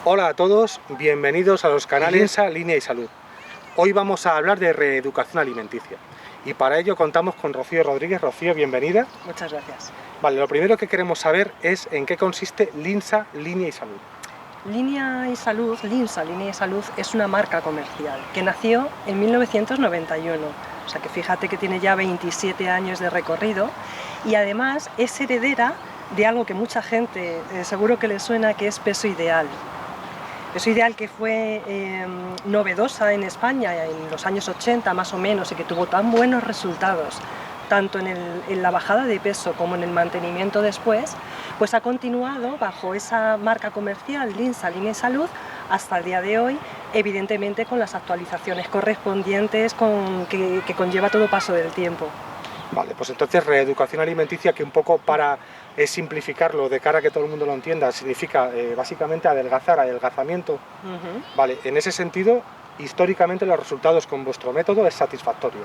Hola a todos, bienvenidos a los canales Linsa, Línea y Salud. Hoy vamos a hablar de reeducación alimenticia y para ello contamos con Rocío Rodríguez. Rocío, bienvenida. Muchas gracias. Vale, lo primero que queremos saber es en qué consiste Linsa, Línea y Salud. Línea y Salud, Linsa, Línea y Salud, es una marca comercial que nació en 1991, o sea que fíjate que tiene ya 27 años de recorrido y además es heredera de algo que mucha gente seguro que le suena, que es Peso Ideal. Peso Ideal, que fue novedosa en España en los años 80 más o menos y que tuvo tan buenos resultados tanto en la bajada de peso como en el mantenimiento después, pues ha continuado bajo esa marca comercial Linsa, Línea y Salud hasta el día de hoy, evidentemente con las actualizaciones correspondientes que conlleva todo paso del tiempo. Vale, pues entonces reeducación alimenticia, que un poco para simplificarlo de cara a que todo el mundo lo entienda, significa básicamente adelgazamiento. Vale, en ese sentido, históricamente los resultados con vuestro método es satisfactorio.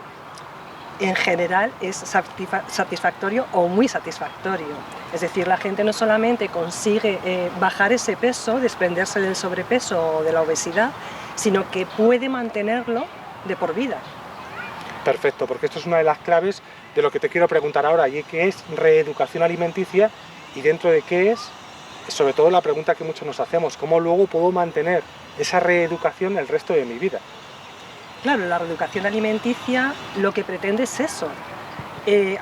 En general es satisfactorio o muy satisfactorio. Es decir, la gente no solamente consigue bajar ese peso, desprenderse del sobrepeso o de la obesidad, sino que puede mantenerlo de por vida. Perfecto, porque esto es una de las claves de lo que te quiero preguntar ahora, y que es reeducación alimenticia, y dentro de qué es, sobre todo la pregunta que muchos nos hacemos, ¿cómo luego puedo mantener esa reeducación el resto de mi vida? Claro, la reeducación alimenticia lo que pretende es eso.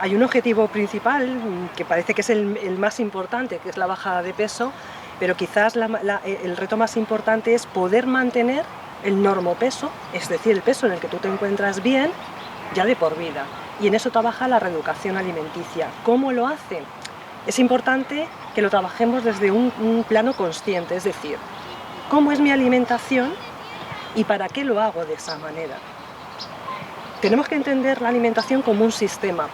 Hay un objetivo principal que parece que es el más importante, que es la bajada de peso, pero quizás el reto más importante es poder mantener el normopeso, es decir, el peso en el que tú te encuentras bien, ya de por vida. Y en eso trabaja la reeducación alimenticia. ¿Cómo lo hace? Es importante que lo trabajemos desde un plano consciente, es decir, ¿cómo es mi alimentación? ¿Y para qué lo hago de esa manera? Tenemos que entender la alimentación como un sistema.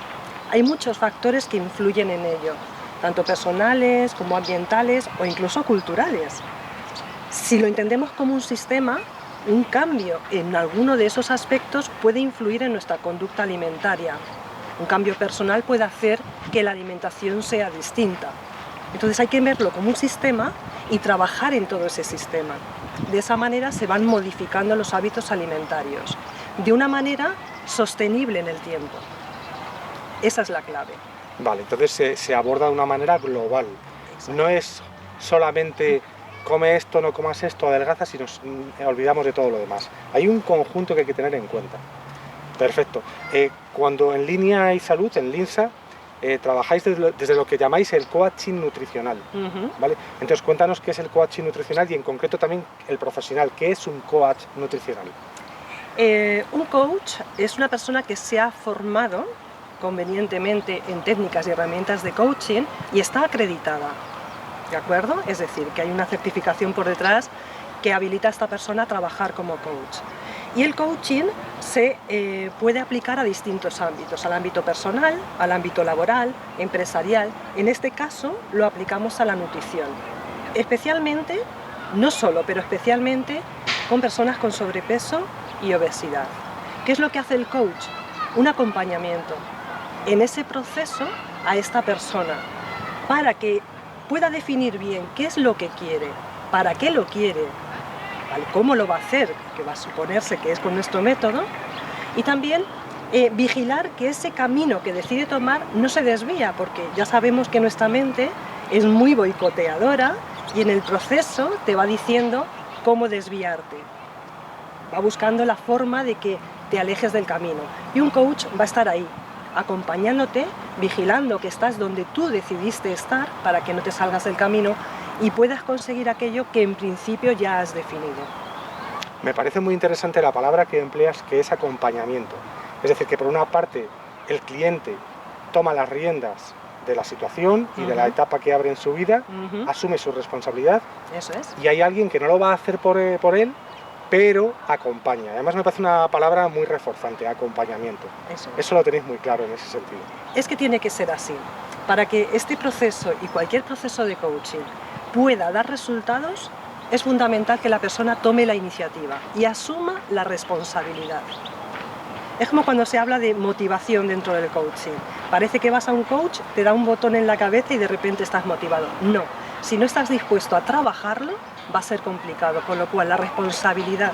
Hay muchos factores que influyen en ello, tanto personales como ambientales o incluso culturales. Si lo entendemos como un sistema, un cambio en alguno de esos aspectos puede influir en nuestra conducta alimentaria. Un cambio personal puede hacer que la alimentación sea distinta. Entonces hay que verlo como un sistema y trabajar en todo ese sistema. De esa manera se van modificando los hábitos alimentarios, de una manera sostenible en el tiempo. Esa es la clave. Vale, entonces se aborda de una manera global. No es solamente come esto, no comas esto, adelgazas y nos olvidamos de todo lo demás. Hay un conjunto que hay que tener en cuenta. Perfecto. Cuando en Línea y Salud, en Linsa, trabajáis desde lo que llamáis el coaching nutricional, ¿vale? Entonces cuéntanos qué es el coaching nutricional y en concreto también el profesional. ¿Qué es un coach nutricional? Un coach es una persona que se ha formado convenientemente en técnicas y herramientas de coaching y está acreditada, ¿de acuerdo? Es decir, que hay una certificación por detrás que habilita a esta persona a trabajar como coach. Y el coaching se puede aplicar a distintos ámbitos, al ámbito personal, al ámbito laboral, empresarial. En este caso lo aplicamos a la nutrición, especialmente, no solo, pero especialmente con personas con sobrepeso y obesidad. ¿Qué es lo que hace el coach? Un acompañamiento en ese proceso a esta persona para que pueda definir bien qué es lo que quiere, para qué lo quiere, ¿vale? Cómo lo va a hacer, que va a suponerse que es con nuestro método, y también vigilar que ese camino que decide tomar no se desvía, porque ya sabemos que nuestra mente es muy boicoteadora y en el proceso te va diciendo cómo desviarte. Va buscando la forma de que te alejes del camino. Y un coach va a estar ahí, acompañándote, vigilando que estás donde tú decidiste estar para que no te salgas del camino y puedas conseguir aquello que en principio ya has definido. Me parece muy interesante la palabra que empleas, que es acompañamiento. Es decir, que por una parte el cliente toma las riendas de la situación y de la etapa que abre en su vida, asume su responsabilidad. Eso es. Y hay alguien que no lo va a hacer por él, pero acompaña. Además me parece una palabra muy reforzante, acompañamiento. Eso lo tenéis muy claro en ese sentido. Es que tiene que ser así. Para que este proceso y cualquier proceso de coaching pueda dar resultados, es fundamental que la persona tome la iniciativa y asuma la responsabilidad. Es como cuando se habla de motivación dentro del coaching. Parece que vas a un coach, te da un botón en la cabeza y de repente estás motivado. No, si no estás dispuesto a trabajarlo, va a ser complicado, con lo cual la responsabilidad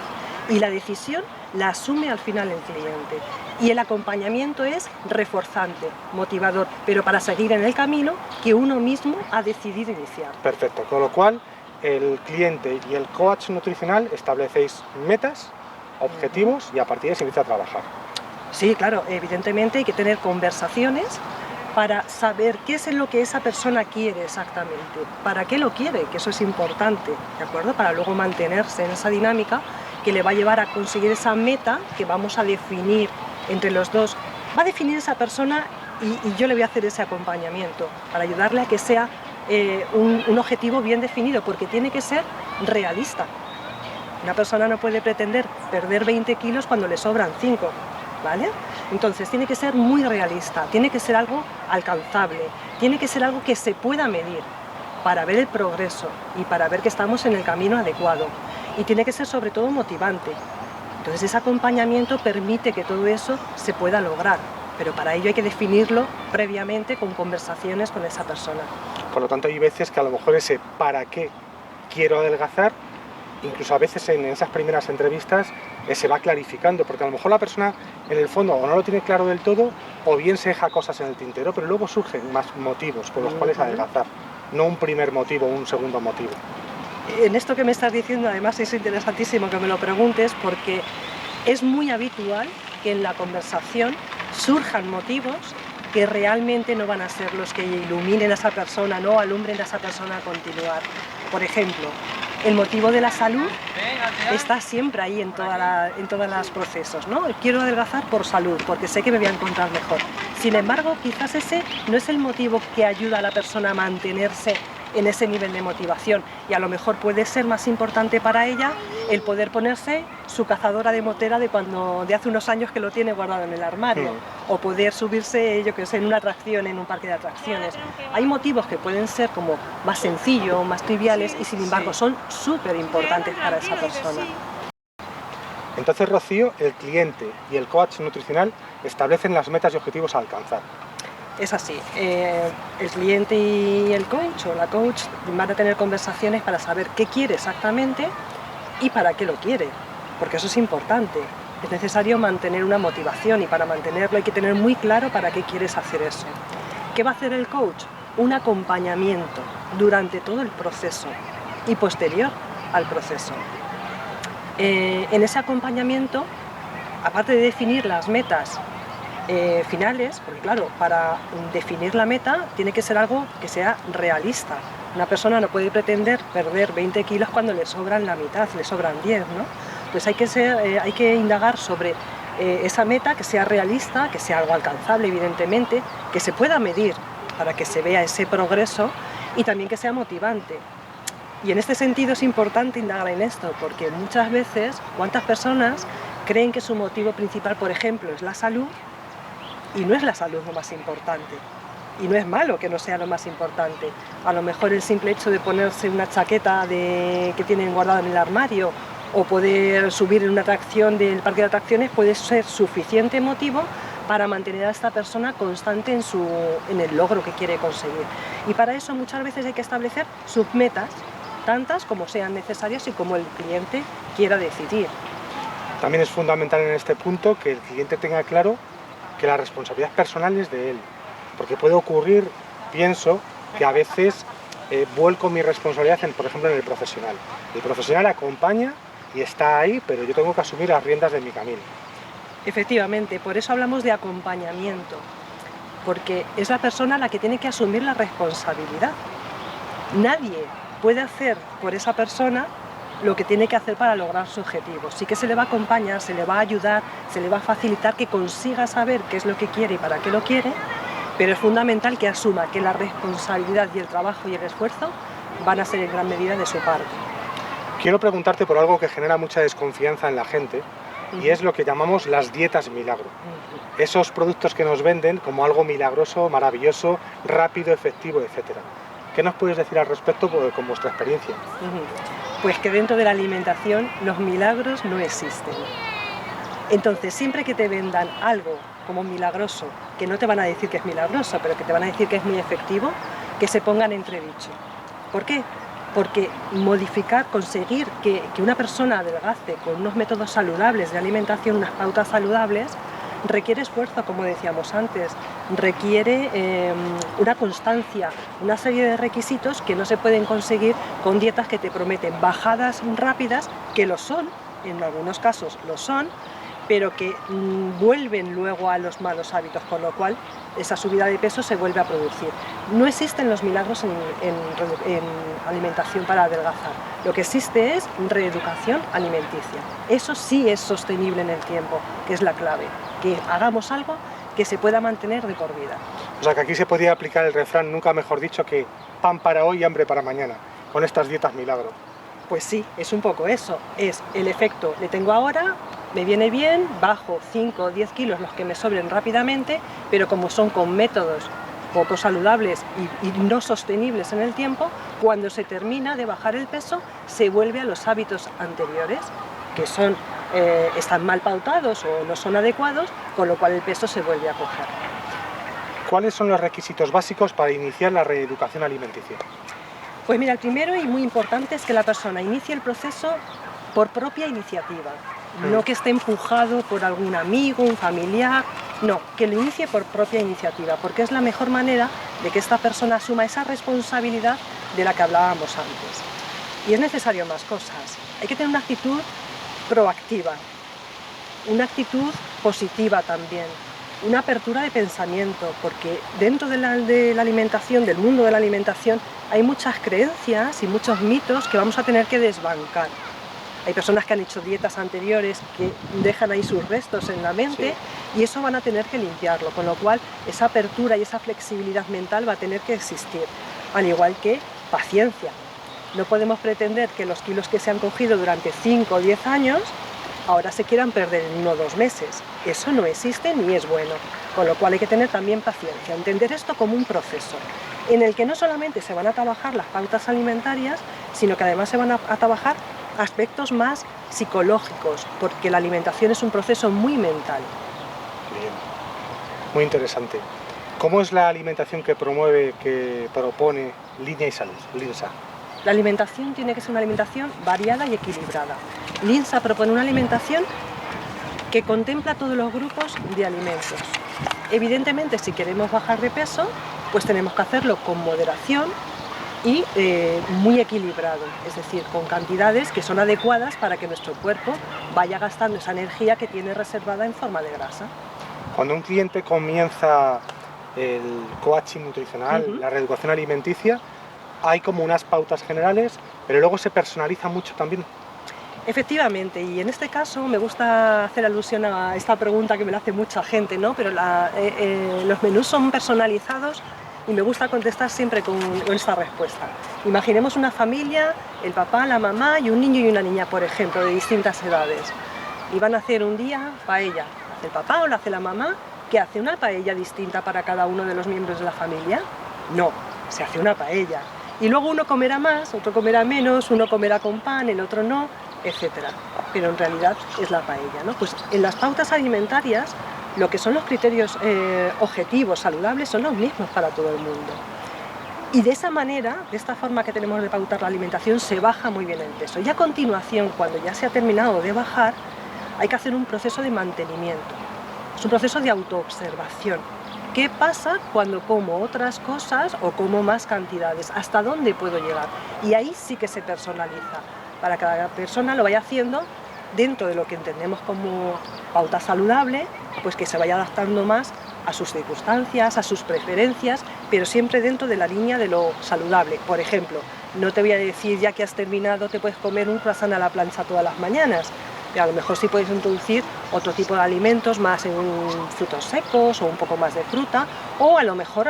y la decisión la asume al final el cliente. Y el acompañamiento es reforzante, motivador, pero para seguir en el camino que uno mismo ha decidido iniciar. Perfecto, con lo cual el cliente y el coach nutricional establecéis metas, objetivos y a partir de ahí se empieza a trabajar. Sí, claro, evidentemente hay que tener conversaciones para saber qué es lo que esa persona quiere exactamente, para qué lo quiere, que eso es importante, ¿de acuerdo? Para luego mantenerse en esa dinámica que le va a llevar a conseguir esa meta que vamos a definir entre los dos. Va a definir esa persona y yo le voy a hacer ese acompañamiento para ayudarle a que sea un objetivo bien definido, porque tiene que ser realista. Una persona no puede pretender perder 20 kilos cuando le sobran 5, ¿vale? Entonces tiene que ser muy realista, tiene que ser algo alcanzable, tiene que ser algo que se pueda medir para ver el progreso y para ver que estamos en el camino adecuado. Y tiene que ser sobre todo motivante. Entonces ese acompañamiento permite que todo eso se pueda lograr, pero para ello hay que definirlo previamente con conversaciones con esa persona. Por lo tanto, hay veces que a lo mejor ese para qué quiero adelgazar, incluso a veces en esas primeras entrevistas se va clarificando, porque a lo mejor la persona en el fondo o no lo tiene claro del todo o bien se deja cosas en el tintero, pero luego surgen más motivos por los cuales adelgazar, no un primer motivo o un segundo motivo. En esto que me estás diciendo, además, es interesantísimo que me lo preguntes, porque es muy habitual que en la conversación surjan motivos que realmente no van a ser los que iluminen a esa persona, no alumbren a esa persona a continuar. Por ejemplo, el motivo de la salud está siempre ahí en todos los procesos, ¿no? Quiero adelgazar por salud, porque sé que me voy a encontrar mejor. Sin embargo, quizás ese no es el motivo que ayuda a la persona a mantenerse en ese nivel de motivación, y a lo mejor puede ser más importante para ella el poder ponerse su cazadora de motera de hace unos años que lo tiene guardado en el armario, o poder subirse, yo que sé, en una atracción, en un parque de atracciones. Hay motivos que pueden ser como más sencillos, más triviales, y sin embargo son súper importantes para esa persona. Entonces, Rocío, el cliente y el coach nutricional establecen las metas y objetivos a alcanzar. Es así, el cliente y el coach o la coach van a tener conversaciones para saber qué quiere exactamente y para qué lo quiere, porque eso es importante. Es necesario mantener una motivación y para mantenerlo hay que tener muy claro para qué quieres hacer eso. ¿Qué va a hacer el coach? Un acompañamiento durante todo el proceso y posterior al proceso. En ese acompañamiento, aparte de definir las metas finales, porque claro, para definir la meta tiene que ser algo que sea realista. Una persona no puede pretender perder 20 kilos cuando le sobran la mitad, le sobran 10, ¿no? Pues hay que indagar sobre esa meta, que sea realista, que sea algo alcanzable, evidentemente, que se pueda medir para que se vea ese progreso y también que sea motivante. Y en este sentido es importante indagar en esto, porque muchas veces, ¿cuántas personas creen que su motivo principal, por ejemplo, es la salud? Y no es la salud lo más importante. Y no es malo que no sea lo más importante. A lo mejor el simple hecho de ponerse una chaqueta que tienen guardada en el armario o poder subir en una atracción del parque de atracciones puede ser suficiente motivo para mantener a esta persona constante en el logro que quiere conseguir. Y para eso muchas veces hay que establecer sus metas, tantas como sean necesarias y como el cliente quiera decidir. También es fundamental en este punto que el cliente tenga claro que la responsabilidad personal es de él, porque puede ocurrir, pienso, que a veces vuelco mi responsabilidad, por ejemplo, en el profesional. El profesional acompaña y está ahí, pero yo tengo que asumir las riendas de mi camino. Efectivamente, por eso hablamos de acompañamiento, porque es la persona la que tiene que asumir la responsabilidad. Nadie puede hacer por esa persona lo que tiene que hacer para lograr su objetivo. Sí que se le va a acompañar, se le va a ayudar, se le va a facilitar que consiga saber qué es lo que quiere y para qué lo quiere, pero es fundamental que asuma que la responsabilidad y el trabajo y el esfuerzo van a ser en gran medida de su parte. Quiero preguntarte por algo que genera mucha desconfianza en la gente, y es lo que llamamos las dietas milagro. Esos productos que nos venden como algo milagroso, maravilloso, rápido, efectivo, etc. ¿Qué nos puedes decir al respecto con vuestra experiencia? Pues que dentro de la alimentación los milagros no existen. Entonces, siempre que te vendan algo como milagroso, que no te van a decir que es milagroso, pero que te van a decir que es muy efectivo, que se pongan entredicho. ¿Por qué? porque conseguir que una persona adelgace con unos métodos saludables de alimentación, unas pautas saludables, requiere esfuerzo, como decíamos antes, requiere una constancia, una serie de requisitos que no se pueden conseguir con dietas que te prometen bajadas rápidas, que lo son, en algunos casos lo son, pero que vuelven luego a los malos hábitos, con lo cual esa subida de peso se vuelve a producir. No existen los milagros en alimentación para adelgazar. Lo que existe es reeducación alimenticia. Eso sí es sostenible en el tiempo, que es la clave. Que hagamos algo que se pueda mantener de por vida. O sea que aquí se podría aplicar el refrán, nunca mejor dicho, que pan para hoy y hambre para mañana, con estas dietas milagro. Pues sí, es un poco eso. Es el efecto, le tengo ahora, me viene bien, bajo 5 o 10 kilos los que me sobren rápidamente, pero como son con métodos poco saludables y no sostenibles en el tiempo, cuando se termina de bajar el peso, se vuelve a los hábitos anteriores, que están mal pautados o no son adecuados, con lo cual el peso se vuelve a coger. ¿Cuáles son los requisitos básicos para iniciar la reeducación alimenticia? Pues mira, el primero y muy importante es que la persona inicie el proceso por propia iniciativa, no que esté empujado por algún amigo, un familiar, no, que lo inicie por propia iniciativa, porque es la mejor manera de que esta persona asuma esa responsabilidad de la que hablábamos antes. Y es necesario más cosas. Hay que tener una actitud proactiva, una actitud positiva también, una apertura de pensamiento, porque dentro de la alimentación, del mundo de la alimentación, hay muchas creencias y muchos mitos que vamos a tener que desbancar. Hay personas que han hecho dietas anteriores que dejan ahí sus restos en la mente, sí, y eso van a tener que limpiarlo, con lo cual esa apertura y esa flexibilidad mental va a tener que existir, al igual que paciencia. No podemos pretender que los kilos que se han cogido durante 5 o 10 años ahora se quieran perder en 1 o 2 meses. Eso no existe ni es bueno, con lo cual hay que tener también paciencia, entender esto como un proceso en el que no solamente se van a trabajar las pautas alimentarias, sino que además se van a trabajar aspectos más psicológicos, porque la alimentación es un proceso muy mental. Bien, muy interesante. ¿Cómo es la alimentación que propone Línea y Salud, LINSA? La alimentación tiene que ser una alimentación variada y equilibrada. LINSA propone una alimentación que contempla todos los grupos de alimentos. Evidentemente, si queremos bajar de peso, pues tenemos que hacerlo con moderación y muy equilibrado, es decir, con cantidades que son adecuadas para que nuestro cuerpo vaya gastando esa energía que tiene reservada en forma de grasa. Cuando un cliente comienza el coaching nutricional, la reeducación alimenticia, hay como unas pautas generales, pero luego se personaliza mucho también. Efectivamente, y en este caso me gusta hacer alusión a esta pregunta que me la hace mucha gente, ¿no? Pero los menús son personalizados y me gusta contestar siempre con esta respuesta. Imaginemos una familia, el papá, la mamá y un niño y una niña, por ejemplo, de distintas edades. Y van a hacer un día paella. ¿Hace el papá o la hace la mamá? ¿Que hace una paella distinta para cada uno de los miembros de la familia? No, se hace una paella. Y luego uno comerá más, otro comerá menos, uno comerá con pan, el otro no, etcétera. Pero en realidad es la paella, ¿no? Pues en las pautas alimentarias, lo que son los criterios objetivos, saludables, son los mismos para todo el mundo. Y de esa manera, de esta forma que tenemos de pautar la alimentación, se baja muy bien el peso. Y a continuación, cuando ya se ha terminado de bajar, hay que hacer un proceso de mantenimiento. Es un proceso de autoobservación. ¿Qué pasa cuando como otras cosas o como más cantidades? ¿Hasta dónde puedo llegar? Y ahí sí que se personaliza. Para que cada persona lo vaya haciendo dentro de lo que entendemos como pauta saludable, pues que se vaya adaptando más a sus circunstancias, a sus preferencias, pero siempre dentro de la línea de lo saludable. Por ejemplo, no te voy a decir ya que has terminado te puedes comer un croissant a la plancha todas las mañanas, pero a lo mejor sí puedes introducir otro tipo de alimentos más en frutos secos o un poco más de fruta, o a lo mejor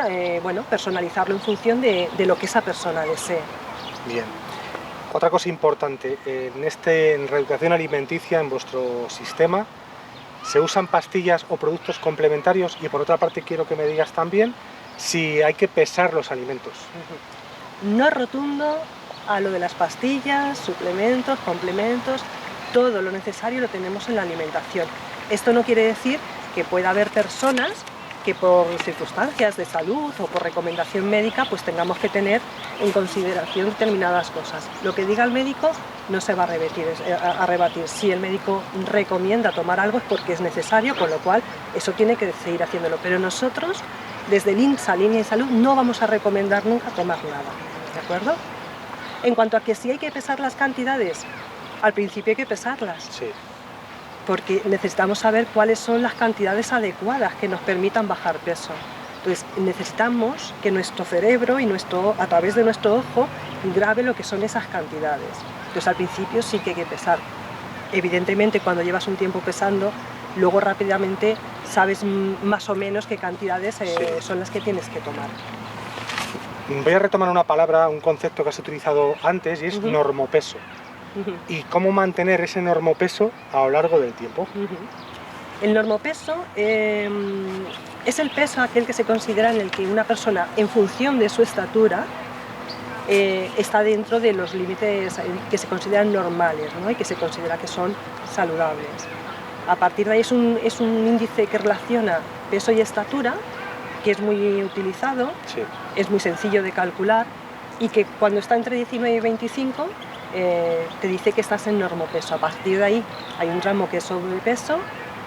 personalizarlo en función de lo que esa persona desee. Bien. Otra cosa importante, en reeducación alimenticia, en vuestro sistema, ¿se usan pastillas o productos complementarios? Y por otra parte quiero que me digas también si hay que pesar los alimentos. No rotundo a lo de las pastillas, suplementos, complementos, todo lo necesario lo tenemos en la alimentación. Esto no quiere decir que pueda haber personas que por circunstancias de salud o por recomendación médica pues tengamos que tener en consideración determinadas cosas. Lo que diga el médico no se va a rebatir. Si el médico recomienda tomar algo es porque es necesario, con lo cual eso tiene que seguir haciéndolo. Pero nosotros, desde el INSA, Línea de Salud, no vamos a recomendar nunca tomar nada, ¿de acuerdo? En cuanto a que si hay que pesar las cantidades, al principio hay que pesarlas. Sí. Porque necesitamos saber cuáles son las cantidades adecuadas que nos permitan bajar peso. Entonces necesitamos que nuestro cerebro y a través de nuestro ojo grabe lo que son esas cantidades. Entonces al principio sí que hay que pesar. Evidentemente cuando llevas un tiempo pesando, luego rápidamente sabes más o menos qué cantidades son las que tienes que tomar. Voy a retomar una palabra, un concepto que has utilizado antes y es normopeso. Y cómo mantener ese normopeso a lo largo del tiempo. El normopeso es el peso aquel que se considera en el que una persona, en función de su estatura, está dentro de los límites que se consideran normales, ¿no? Y que se considera que son saludables. A partir de ahí es un índice que relaciona peso y estatura, que es muy utilizado, sí. Es muy sencillo de calcular y que cuando está entre 19 y 25 te dice que estás en normopeso. A partir de ahí hay un tramo que es sobrepeso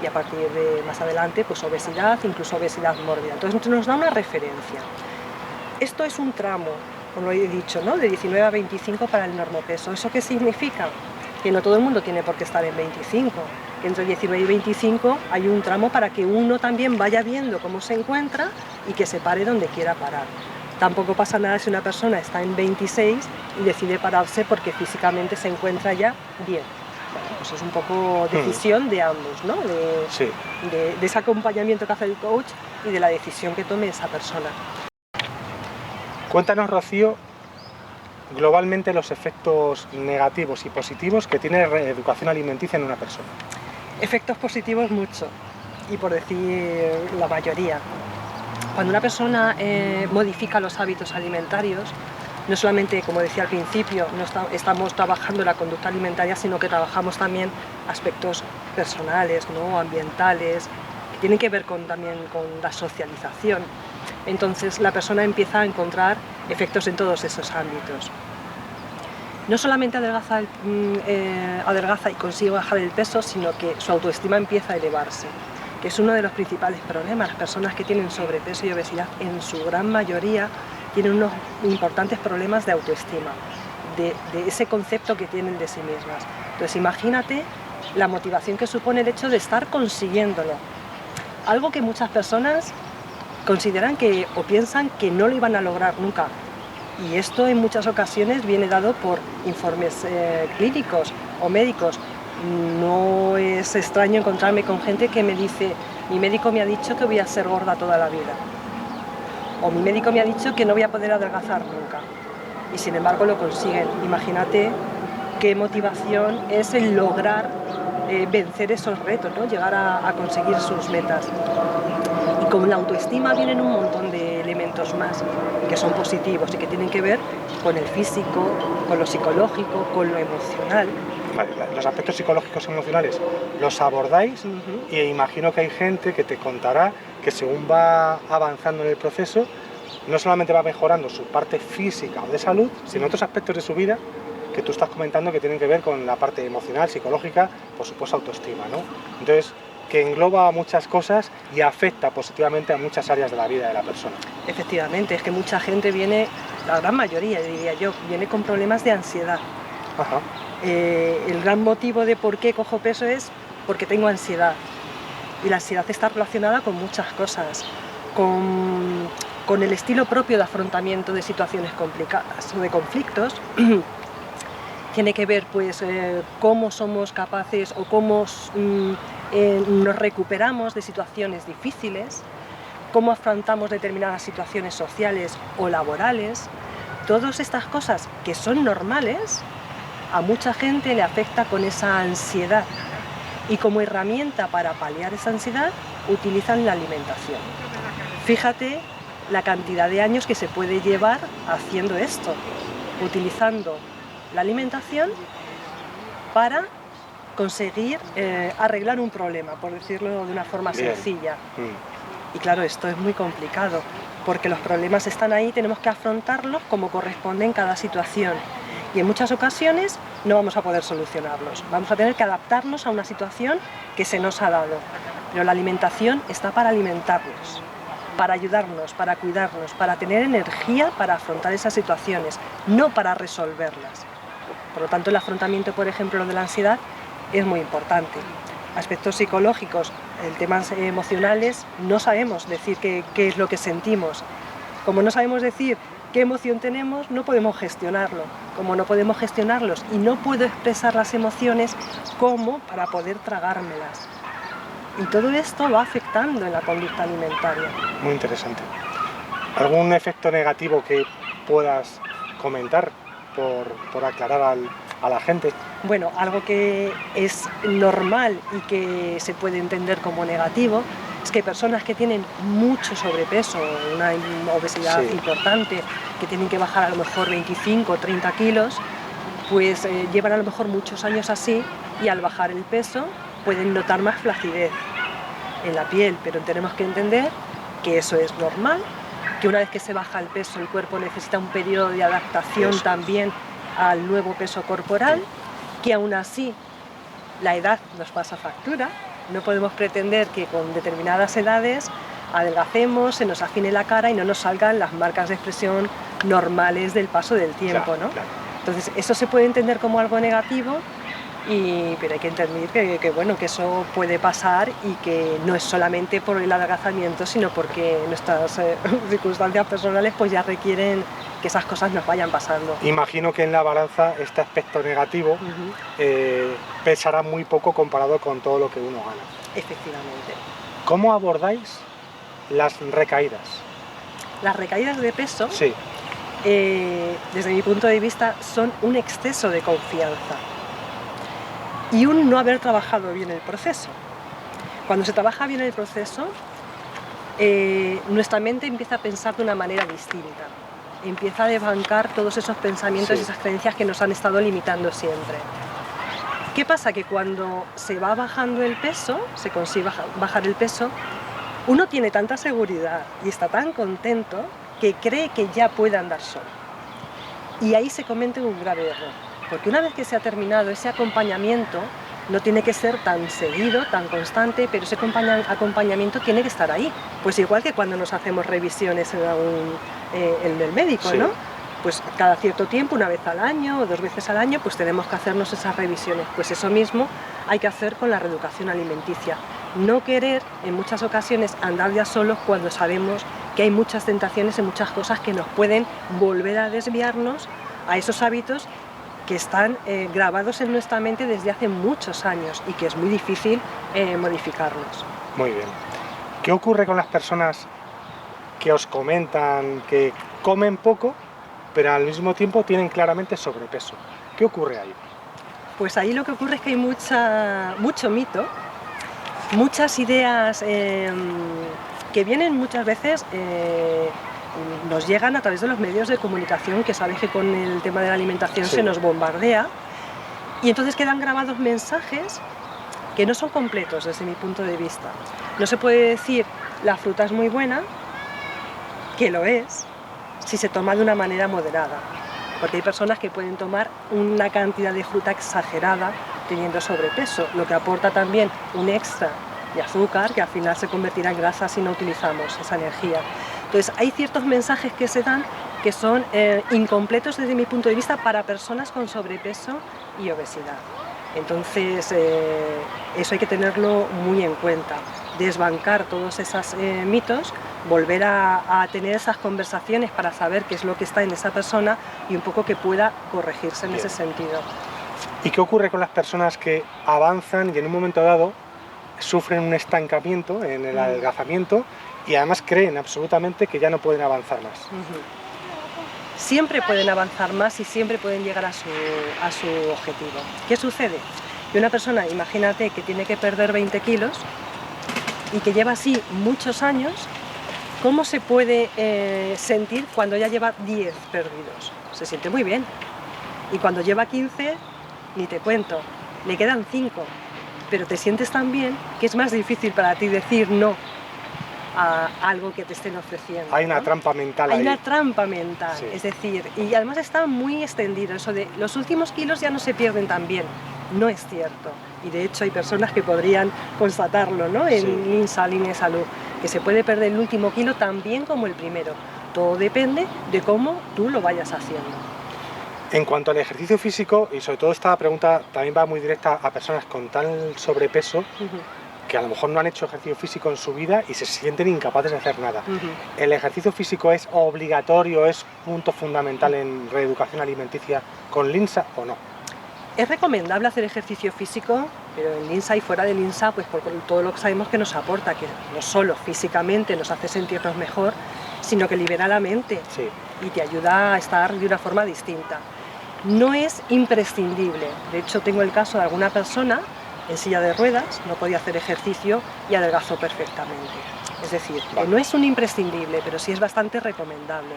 y a partir de más adelante pues obesidad, incluso obesidad mórbida. Entonces nos da una referencia. Esto es un tramo, como he dicho, ¿no? De 19 a 25 para el normopeso. ¿Eso qué significa? Que no todo el mundo tiene por qué estar en 25. Que entre 19 y 25 hay un tramo para que uno también vaya viendo cómo se encuentra y que se pare donde quiera parar. Tampoco pasa nada si una persona está en 26 y decide pararse porque físicamente se encuentra ya bien. Bueno, pues es un poco decisión de ambos, ¿no? De ese acompañamiento que hace el coach y de la decisión que tome esa persona. Cuéntanos, Rocío, globalmente los efectos negativos y positivos que tiene la reeducación alimenticia en una persona. Efectos positivos mucho, y por decir la mayoría. Cuando una persona modifica los hábitos alimentarios, no solamente, como decía al principio, no estamos trabajando la conducta alimentaria, sino que trabajamos también aspectos personales, ¿no? Ambientales, que tienen que ver también con la socialización. Entonces la persona empieza a encontrar efectos en todos esos ámbitos. No solamente adelgaza y consigue bajar el peso, sino que su autoestima empieza a elevarse, que es uno de los principales problemas. Las personas que tienen sobrepeso y obesidad, en su gran mayoría, tienen unos importantes problemas de autoestima, de ese concepto que tienen de sí mismas. Entonces imagínate la motivación que supone el hecho de estar consiguiéndolo. Algo que muchas personas consideran o piensan que no lo iban a lograr nunca. Y esto en muchas ocasiones viene dado por informes clínicos o médicos. No es extraño encontrarme con gente que me dice: mi médico me ha dicho que voy a ser gorda toda la vida, o mi médico me ha dicho que no voy a poder adelgazar nunca, y sin embargo lo consiguen. Imagínate qué motivación es el lograr vencer esos retos, ¿no? Llegar a conseguir sus metas. Y con la autoestima vienen un montón de elementos más que son positivos y que tienen que ver con el físico, con lo psicológico, con lo emocional. Vale, los aspectos psicológicos y emocionales los abordáis y imagino que hay gente que te contará que según va avanzando en el proceso, no solamente va mejorando su parte física o de salud, sino otros aspectos de su vida que tú estás comentando que tienen que ver con la parte emocional, psicológica, por supuesto autoestima, ¿no? Entonces, que engloba muchas cosas y afecta positivamente a muchas áreas de la vida de la persona. Efectivamente, es que mucha gente viene, la gran mayoría diría yo, viene con problemas de ansiedad. Ajá. El gran motivo de por qué cojo peso es porque tengo ansiedad. Y la ansiedad está relacionada con muchas cosas, con el estilo propio de afrontamiento de situaciones complicadas o de conflictos. Tiene que ver pues cómo somos capaces o cómo nos recuperamos de situaciones difíciles, cómo afrontamos determinadas situaciones sociales o laborales. Todas estas cosas que son normales, a mucha gente le afecta con esa ansiedad, y como herramienta para paliar esa ansiedad utilizan la alimentación. Fíjate la cantidad de años que se puede llevar haciendo esto, utilizando la alimentación para conseguir arreglar un problema, por decirlo de una forma sencilla. Y claro, esto es muy complicado, porque los problemas están ahí, tenemos que afrontarlos como corresponde en cada situación. Y en muchas ocasiones no vamos a poder solucionarlos. Vamos a tener que adaptarnos a una situación que se nos ha dado. Pero la alimentación está para alimentarnos, para ayudarnos, para cuidarnos, para tener energía para afrontar esas situaciones, no para resolverlas. Por lo tanto, el afrontamiento, por ejemplo, de la ansiedad es muy importante. Aspectos psicológicos, temas emocionales, no sabemos decir qué es lo que sentimos. Como no sabemos decir qué emoción tenemos, no podemos gestionarlo. Como no podemos gestionarlos y no puedo expresar las emociones, ¿cómo para poder tragármelas? Y todo esto va afectando en la conducta alimentaria. Muy interesante. ¿Algún efecto negativo que puedas comentar por aclarar a la gente? Bueno, algo que es normal y que se puede entender como negativo es que personas que tienen mucho sobrepeso, una obesidad importante, que tienen que bajar a lo mejor 25 o 30 kilos, pues llevan a lo mejor muchos años así y al bajar el peso pueden notar más flacidez en la piel, pero tenemos que entender que eso es normal, que una vez que se baja el peso el cuerpo necesita un periodo de adaptación también al nuevo peso corporal, que aún así la edad nos pasa factura. No podemos pretender que con determinadas edades adelgacemos, se nos afine la cara y no nos salgan las marcas de expresión normales del paso del tiempo, ¿no? Claro. Entonces eso se puede entender como algo negativo, pero hay que entender que eso puede pasar y que no es solamente por el adelgazamiento, sino porque nuestras circunstancias personales pues ya requieren que esas cosas nos vayan pasando. Imagino que en la balanza este aspecto negativo pesará muy poco comparado con todo lo que uno gana. Efectivamente. ¿Cómo abordáis las recaídas? Las recaídas de peso, sí. Desde mi punto de vista, son un exceso de confianza y un no haber trabajado bien el proceso. Cuando se trabaja bien el proceso, nuestra mente empieza a pensar de una manera distinta. Empieza a desbancar todos esos pensamientos y esas creencias que nos han estado limitando siempre. ¿Qué pasa? Que cuando se va bajando el peso, se consigue bajar el peso, uno tiene tanta seguridad y está tan contento que cree que ya puede andar solo. Y ahí se comete un grave error, porque una vez que se ha terminado ese acompañamiento, no tiene que ser tan seguido, tan constante, pero ese acompañamiento tiene que estar ahí. Pues igual que cuando nos hacemos revisiones en el médico, ¿no? Pues cada cierto tiempo, una vez al año o 2 veces al año, pues tenemos que hacernos esas revisiones. Pues eso mismo hay que hacer con la reeducación alimenticia. No querer, en muchas ocasiones, andar ya solos cuando sabemos que hay muchas tentaciones y muchas cosas que nos pueden volver a desviarnos a esos hábitos que están grabados en nuestra mente desde hace muchos años y que es muy difícil modificarlos. Muy bien. ¿Qué ocurre con las personas que os comentan que comen poco, pero al mismo tiempo tienen claramente sobrepeso? ¿Qué ocurre ahí? Pues ahí lo que ocurre es que hay mucho mito, muchas ideas que vienen muchas veces, nos llegan a través de los medios de comunicación, que sabes que con el tema de la alimentación se nos bombardea, y entonces quedan grabados mensajes que no son completos desde mi punto de vista. No se puede decir la fruta es muy buena, que lo es, si se toma de una manera moderada, porque hay personas que pueden tomar una cantidad de fruta exagerada teniendo sobrepeso, lo que aporta también un extra de azúcar que al final se convertirá en grasa si no utilizamos esa energía. Entonces hay ciertos mensajes que se dan que son incompletos desde mi punto de vista para personas con sobrepeso y obesidad. Entonces eso hay que tenerlo muy en cuenta, desbancar todos esos mitos, volver a tener esas conversaciones para saber qué es lo que está en esa persona y un poco que pueda corregirse en ese sentido. ¿Y qué ocurre con las personas que avanzan y en un momento dado sufren un estancamiento en el adelgazamiento y además creen absolutamente que ya no pueden avanzar más? Siempre pueden avanzar más y siempre pueden llegar a su objetivo. ¿Qué sucede? Que una persona, imagínate que tiene que perder 20 kilos y que lleva así muchos años, ¿cómo se puede sentir cuando ya lleva 10 perdidos? Se siente muy bien. Y cuando lleva 15, ni te cuento, le quedan 5. Pero te sientes tan bien que es más difícil para ti decir no. a algo que te estén ofreciendo. Hay una ¿no? trampa mental Hay ahí. una trampa mental, Sí. es decir, y además está muy extendido eso de los últimos kilos ya no se pierden tan bien. No es cierto. Y de hecho hay personas que podrían constatarlo, ¿no? En Sí. LINSA, Línea de Salud, que se puede perder el último kilo tan bien como el primero. Todo depende de cómo tú lo vayas haciendo. En cuanto al ejercicio físico, y sobre todo esta pregunta también va muy directa a personas con tal sobrepeso Ujú, que a lo mejor no han hecho ejercicio físico en su vida y se sienten incapaces de hacer nada. ujú. ¿El ejercicio físico es obligatorio, es punto fundamental en reeducación alimenticia con LINSA o no? Es recomendable hacer ejercicio físico, pero en LINSA y fuera de LINSA, pues por todo lo que sabemos que nos aporta, que no solo físicamente nos hace sentirnos mejor, sino que libera la mente Sí, y te ayuda a estar de una forma distinta. No es imprescindible. De hecho, tengo el caso de alguna persona en silla de ruedas, no podía hacer ejercicio y adelgazó perfectamente. Es decir, que Vale. no es un imprescindible, pero sí es bastante recomendable.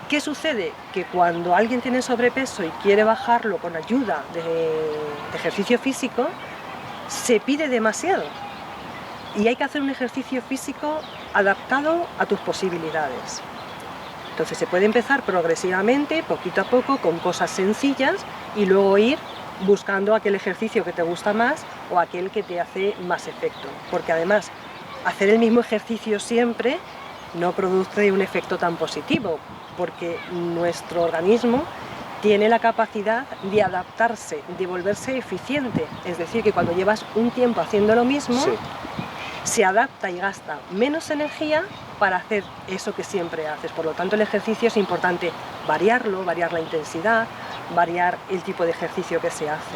¿Qué sucede? Que cuando alguien tiene sobrepeso y quiere bajarlo con ayuda de ejercicio físico, se pide demasiado. Y hay que hacer un ejercicio físico adaptado a tus posibilidades. Entonces se puede empezar progresivamente, poquito a poco, con cosas sencillas y luego ir buscando aquel ejercicio que te gusta más o aquel que te hace más efecto. Porque además, hacer el mismo ejercicio siempre no produce un efecto tan positivo, porque nuestro organismo tiene la capacidad de adaptarse, de volverse eficiente. Es decir, que cuando llevas un tiempo haciendo lo mismo, sí. se adapta y gasta menos energía para hacer eso que siempre haces. Por lo tanto, el ejercicio es importante variarlo, variar la intensidad, variar el tipo de ejercicio que se hace.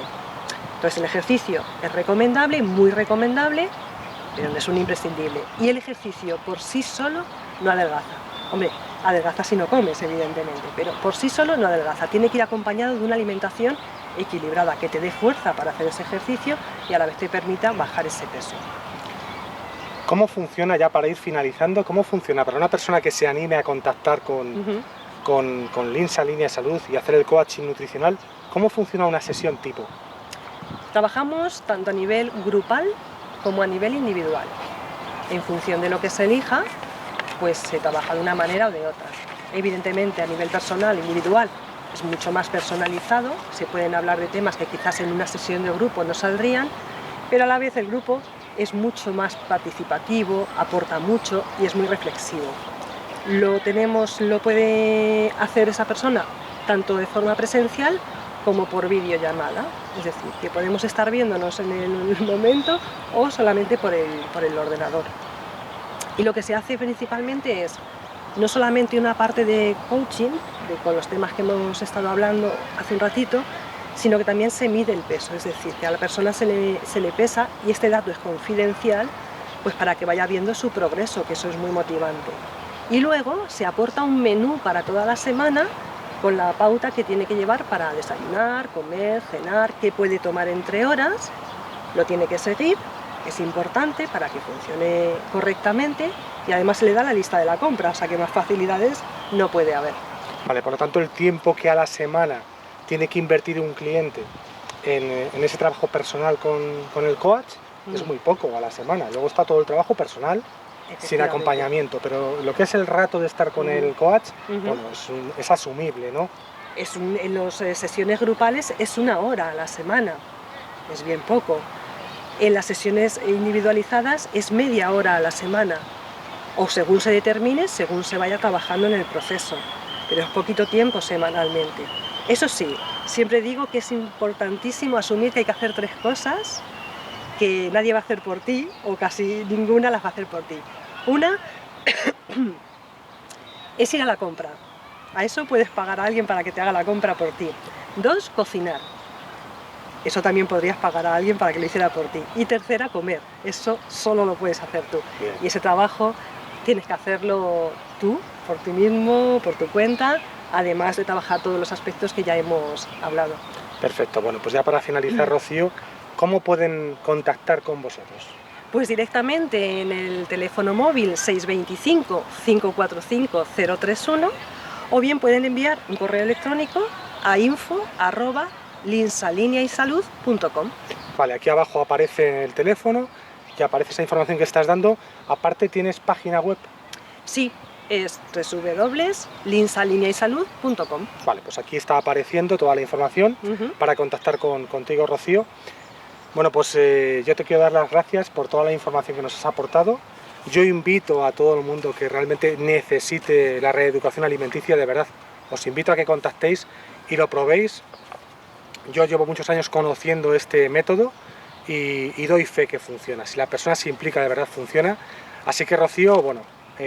Entonces, el ejercicio es recomendable, muy recomendable, pero no es un imprescindible. Y el ejercicio por sí solo no adelgaza. Hombre, adelgaza si no comes, evidentemente, pero por sí solo no adelgaza. Tiene que ir acompañado de una alimentación equilibrada, que te dé fuerza para hacer ese ejercicio y a la vez te permita bajar ese peso. ¿Cómo funciona, ya para ir finalizando, cómo funciona para una persona que se anime a contactar Ujú. con LINSA, Línea de Salud, y hacer el coaching nutricional? ¿Cómo funciona una sesión tipo? Trabajamos tanto a nivel grupal como a nivel individual. En función de lo que se elija, pues se trabaja de una manera o de otra. Evidentemente, a nivel personal, individual, es mucho más personalizado, se pueden hablar de temas que quizás en una sesión de grupo no saldrían, pero a la vez el grupo es mucho más participativo, aporta mucho y es muy reflexivo. Lo puede hacer esa persona tanto de forma presencial como por videollamada, es decir, que podemos estar viéndonos en el momento o solamente por el ordenador. Y lo que se hace principalmente es no solamente una parte de coaching, con los temas que hemos estado hablando hace un ratito, sino que también se mide el peso, es decir, que a la persona se le pesa y este dato es confidencial, pues para que vaya viendo su progreso, que eso es muy motivante. Y luego se aporta un menú para toda la semana con la pauta que tiene que llevar para desayunar, comer, cenar, qué puede tomar entre horas, lo tiene que seguir, es importante para que funcione correctamente y además se le da la lista de la compra, o sea que más facilidades no puede haber. Vale, por lo tanto, el tiempo que a la semana tiene que invertir un cliente en ese trabajo personal con el coach es muy poco a la semana. Luego está todo el trabajo personal sin Efectivamente. acompañamiento, pero lo que es el rato de estar con el coach, Ujú. bueno, es asumible, ¿no? En las sesiones grupales es 1 hora a la semana, es bien poco. En las sesiones individualizadas es media hora a la semana, o según se determine, según se vaya trabajando en el proceso, pero es poquito tiempo semanalmente. Eso sí, siempre digo que es importantísimo asumir que hay que hacer 3 cosas que nadie va a hacer por ti, o casi ninguna las va a hacer por ti. Una es ir a la compra. A eso puedes pagar a alguien para que te haga la compra por ti. 2, cocinar. Eso también podrías pagar a alguien para que lo hiciera por ti. Y tercera, comer. Eso solo lo puedes hacer tú. Bien. Y ese trabajo tienes que hacerlo tú, por ti mismo, por tu cuenta, además de trabajar todos los aspectos que ya hemos hablado. Perfecto, bueno, pues ya para finalizar, Rocío, ¿cómo pueden contactar con vosotros? Pues directamente en el teléfono móvil 625 545 031 o bien pueden enviar un correo electrónico a info@linsalineaysalud.com. Vale, aquí abajo aparece el teléfono y aparece esa información que estás dando. Aparte, ¿tienes página web? Sí, es www.linsalineaysalud.com. Vale, pues aquí está apareciendo toda la información para contactar contigo, Rocío. Bueno, pues yo te quiero dar las gracias por toda la información que nos has aportado. Yo invito a todo el mundo que realmente necesite la reeducación alimenticia, de verdad, os invito a que contactéis y lo probéis. Yo llevo muchos años conociendo este método y doy fe que funciona. Si la persona se implica, de verdad funciona. Así que, Rocío, bueno,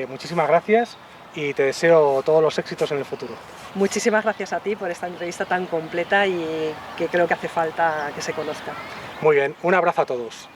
muchísimas gracias y te deseo todos los éxitos en el futuro. Muchísimas gracias a ti por esta entrevista tan completa y que creo que hace falta que se conozca. Muy bien, un abrazo a todos.